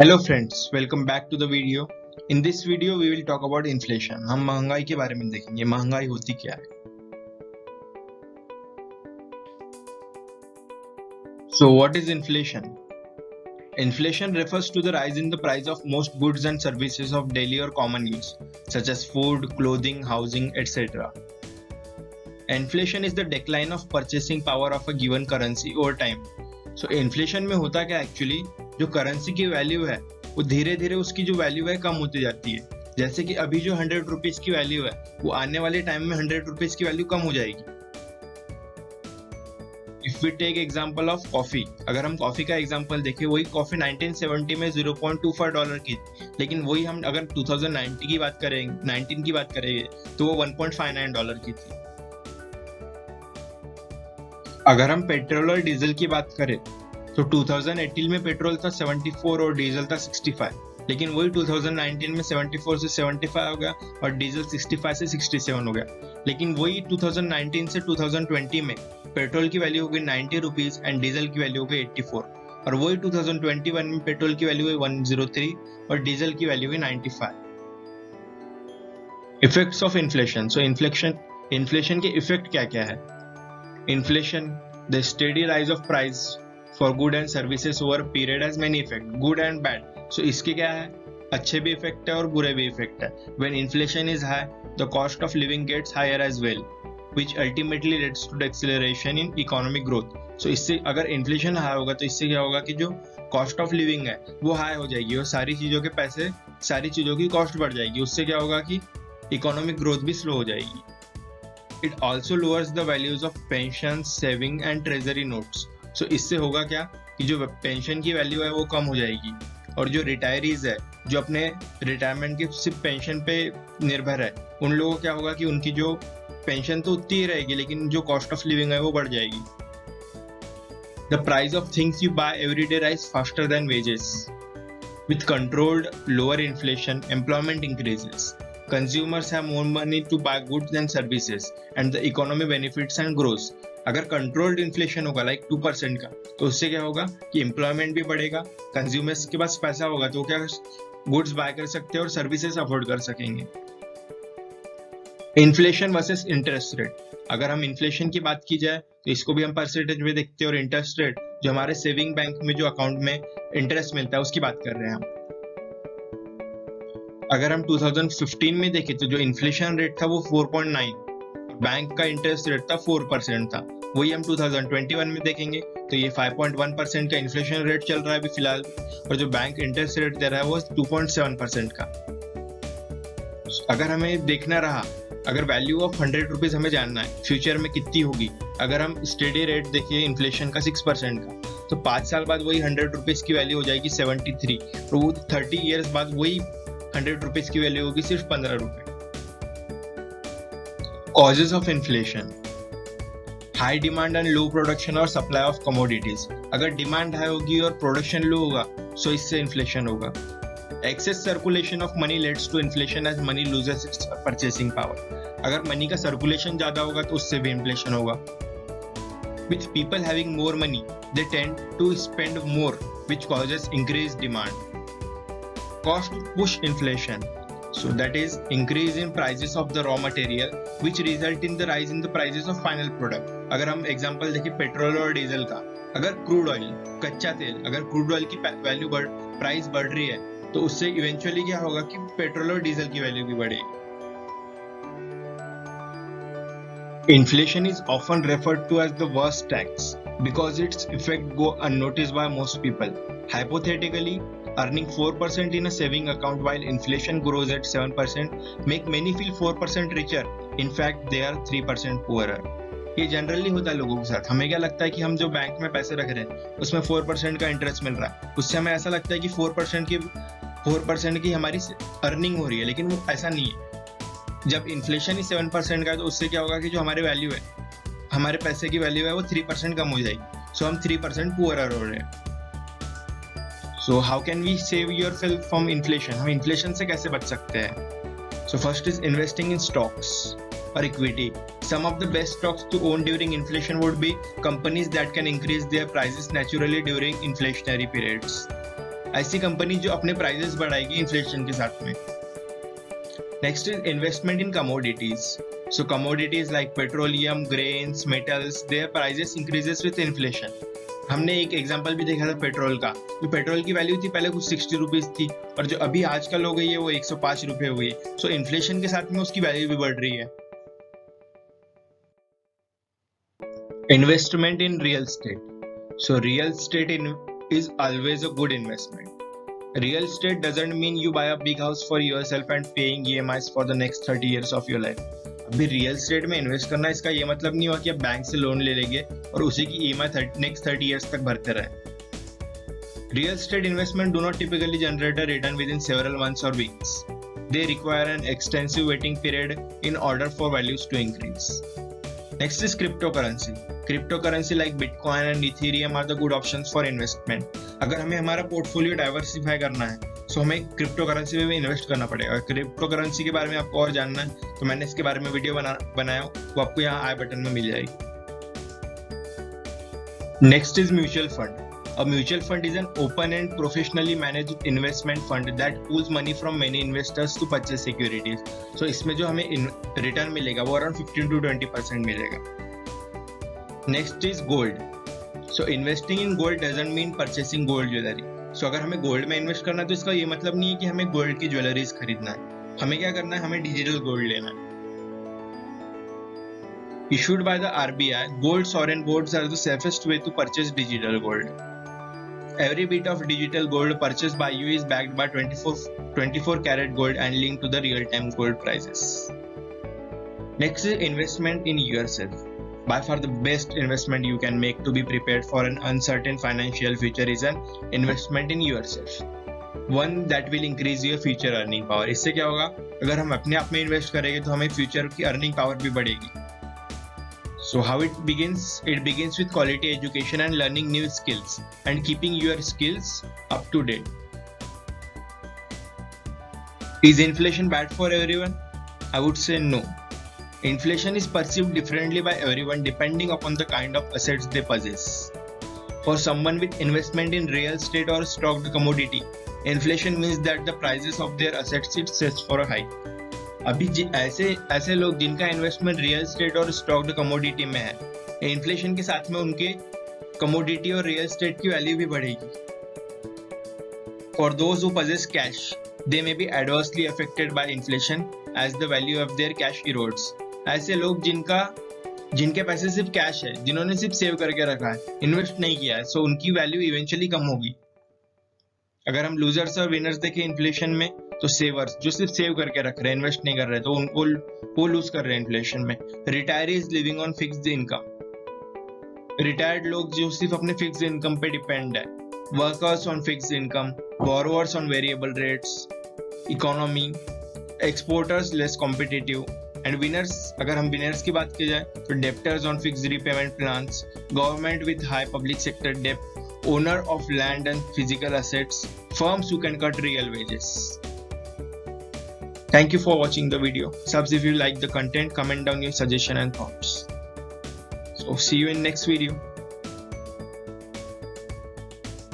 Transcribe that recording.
Hello friends, welcome back to the video. In this video we will talk about inflation. हम महंगाई के बारे में देखेंगे, महंगाई होती क्या है। So what is inflation? Inflation refers to the rise in the price of most goods and services of daily or common use, such as food, clothing, housing, etc. Inflation is the decline of purchasing power of a given currency over time. So inflation में होता क्या actually, जो currency की value है वो धीरे धीरे उसकी जो वैल्यू है कम होती जाती है। जैसे कि अभी जो 100 रुपीज की वैल्यू है वो आने वाले टाइम में 100 रुपीज की वैल्यू कम हो जाएगी। If we take example of coffee, अगर हम कॉफी का एग्जांपल देखें, वही कॉफी 1970 में $0.24 की थी, लेकिन वही हम अगर 2019 की बात करेंगे तो वो $1.59 की थी। अगर हम पेट्रोल और डीजल की बात करें तो 2018 में पेट्रोल था 74 और डीजल था 65, लेकिन वही 2019 में 74 से 75 हो गया और डीजल 65 से 67 हो गया। लेकिन वही 2019 से 2020 में पेट्रोल की वैल्यू हो गई 90 रुपीज एंड डीजल की वैल्यू हो गई 84, और वही 2021 में पेट्रोल की वैल्यू हुई 103 और डीजल की वैल्यू हुई 95। Effects of inflation. So inflation के इफेक्ट क्या क्या है? Inflation, the steady rise of price for good and services over period has many effect, good and bad. So इसके क्या है, अच्छे भी इफेक्ट है और बुरे भी इफेक्ट है। When inflation is high, the cost of living gets higher as well, which ultimately leads to the acceleration in economic growth. So इससे अगर इन्फ्लेशन हाई होगा तो इससे क्या होगा कि जो कॉस्ट ऑफ लिविंग है वो हाई हो जाएगी और सारी चीजों की कॉस्ट बढ़ जाएगी। उससे क्या होगा कि इकोनॉमिक ग्रोथ भी स्लो हो जाएगी। It also lowers the values of pension, saving and treasury notes. So इससे होगा क्या कि जो पेंशन की वैल्यू है वो कम हो जाएगी और जो रिटायरीज है, जो अपने रिटायरमेंट की सिर्फ पेंशन पे निर्भर है, उन लोगों को क्या होगा कि उनकी जो पेंशन तो उतनी ही रहेगी लेकिन जो कॉस्ट ऑफ लिविंग है वो बढ़ जाएगी। The price of things you buy every day rise faster than wages. With controlled lower inflation, employment increases, consumers have more money to buy goods and services and the economy benefits and grows. अगर controlled inflation होगा like 2% का, तो उससे क्या होगा कि employment भी बढ़ेगा, कंज्यूमर्स के पास पैसा होगा तो क्या गुड्स बाय कर सकते हैं और सर्विसेज अफोर्ड कर सकेंगे। Inflation versus interest rate. अगर हम इन्फ्लेशन की बात की जाए तो इसको भी हम परसेंटेज में देखते हैं और इंटरेस्ट रेट जो हमारे सेविंग बैंक में जो अकाउंट में इंटरेस्ट मिलता है उसकी बात कर रहे हैं हम। अगर हम 2015 में देखें तो जो इन्फ्लेशन रेट था वो 4.9, बैंक का इंटरेस्ट रेट था 4% था। वही हम 2021 में देखेंगे तो ये 5.1% का इन्फ्लेशन रेट चल रहा है अभी फिलहाल, और जो बैंक इंटरेस्ट रेट दे रहा है वो 2.7% का। अगर हमें देखना रहा, अगर वैल्यू ऑफ 100 रुपीज हमें जानना है फ्यूचर में कितनी होगी, अगर हम स्टेडी रेट देखिए इन्फ्लेशन का 6% का, तो 5 साल बाद वही 100 रुपीज की वैल्यू हो जाएगी 73, तो वो 30 ईयर्स बाद वही 100 रुपीज की वैल्यू होगी सिर्फ 15 रुपए। Causes of inflation, high demand and low production और सप्लाई ऑफ कमोडिटीज। अगर डिमांड हाई होगी और प्रोडक्शन लो होगा सो इससे इन्फ्लेशन होगा। Excess circulation of money leads to inflation as money loses its purchasing power. अगर मनी का सर्कुलेशन ज्यादा होगा तो उससे भी इन्फ्लेशन होगा। With people having more money, they tend to spend more, which causes increased demand. Cost push inflation. So that is increase in prices of the raw material, which result in the rise in the prices of final product. अगर हम example देखें petrol और diesel का, अगर crude oil, कच्चा तेल, अगर crude oil की वैल्यू प्राइस बढ़ रही है तो उससे इवेंचुअली क्या होगा कि पेट्रोल और डीजल की वैल्यू भी बढ़ेगी। Inflation is often referred to as the worst tax because its effect go unnoticed by most people. Hypothetically, earning 4% in a saving account while inflation grows at 7% make many feel 4% richer. In fact, they are 3% poorer. ये generally होता है लोगों के साथ। हमें क्या लगता है कि हम जो बैंक में पैसे रख रहे हैं उसमें 4% का इंटरेस्ट मिल रहा है, उससे हमें ऐसा लगता है कि 4% की हमारी अर्निंग हो रही है, लेकिन वो ऐसा नहीं है। जब इन्फ्लेशन ही 7% का है तो उससे क्या होगा कि जो हमारी वैल्यू है, हमारे पैसे की वैल्यू है वो 3% कम हो जाएगी। सो हम 3% पुअरर हो रहे हैं। So how can we save yourself from inflation? हम इन्फ्लेशन से कैसे बच सकते हैं? So first is investing in stocks or equity. Some of the best stocks to own during inflation would be companies that can increase their prices naturally during inflationary periods. ऐसी company जो अपने prices बढ़ाएगी inflation के साथ में। Next is investment in commodities. So commodities like petroleum, grains, metals, their prices increases with inflation. हमने एक example भी देखा था पेट्रोल का। जो पेट्रोल की वैल्यू थी पहले कुछ 60 रुपीज थी, और जो अभी आजकल हो गई है वो 105 रुपए हो गई। सो इन्फ्लेशन के साथ में उसकी वैल्यू भी बढ़ रही है। Investment in real estate. So real estate is always a good investment. Real estate doesn't mean you buy a big house for yourself and paying EMIs for the next 30 years of your life. अभी real estate में invest करना इसका ये मतलब नहीं हुआ कि आप बैंक से लोन ले लेंगे और उसी की EMI नेक्स्ट 30 years तक भरते रहे। Real estate investment do not typically generate a return within several months or weeks. They require an extensive waiting period in order for values to increase. Next is cryptocurrency. Cryptocurrency like Bitcoin and Ethereum are the good options for investment. अगर हमें हमारा portfolio diversify करना है तो हमें crypto currency में भी invest करना पड़ेगा। क्रिप्टो करेंसी के बारे में आपको और जानना है तो मैंने इसके बारे में वीडियो बनाया, वो आपको यहाँ आई बटन में मिल जाएगी। Next is mutual fund. A mutual fund is an open-end, professionally managed investment fund that pools money from many investors to purchase securities. So इसमें जो हमें रिटर्न मिलेगा वो अराउंड 15 to 20% मिलेगा। Next is gold. So investing in gold doesn't mean purchasing gold jewelry. So अगर हमें gold में invest करना है तो इसका ये मतलब नहीं है कि हमें गोल्ड की ज्वेलरीज खरीदना है। हमें क्या करना है, हमें डिजिटल गोल्ड लेना है। Issued by the RBI, gold sovereign bonds are the safest way to purchase digital gold. Every bit of digital gold purchased by you is backed by 24 karat gold and linked to the real-time gold prices. Next is investment in yourself. By far the best investment you can make to be prepared for an uncertain financial future is an investment in yourself. One that will increase your future earning power. इससे क्या होगा, अगर हम अपने आप में invest करेंगे तो हमें फ्यूचर की अर्निंग पावर भी बढ़ेगी। So how it begins? It begins with quality education and learning new skills and keeping your skills up to date. Is inflation bad for everyone? I would say no. Inflation is perceived differently by everyone depending upon the kind of assets they possess. For someone with investment in real estate or stocked commodity, inflation means that the prices of their assets is set for a hike. अभी ऐसे लोग जिनका investment real estate और stocked commodity में है, inflation के साथ में उनके कमोडिटी और रियल एस्टेट की वैल्यू भी बढ़ेगी। For those who possess cash, they may be adversely affected by inflation as the value of their cash erodes. ऐसे लोग जिनके पैसे सिर्फ कैश है, जिन्होंने सिर्फ सेव करके रखा है, इन्वेस्ट नहीं किया है, सो उनकी वैल्यू इवेंचुअली कम होगी। अगर हम लूजर्स और विनर्स देखें इन्फ्लेशन में, तो सेवर्स जो सिर्फ सेव करके रख रहे हैं, इन्वेस्ट नहीं कर रहे, तो उनको वो लूज कर रहे हैं इन्फ्लेशन में। Retirees living on fixed income, retired लोग जो सिर्फ अपने फिक्स्ड इनकम पे डिपेंड है। Workers on fixed income, borrowers on variable rates, economy, exporters less competitive, and winners, अगर हम विनर्स की बात की जाए तो debtors on fixed repayment plans, government with high public sector डेप्ट, owner of land and physical assets, firms who can cut real wages. Thank you for watching the video. Subs if you like the content, comment down your suggestion and thoughts. So see you in next video.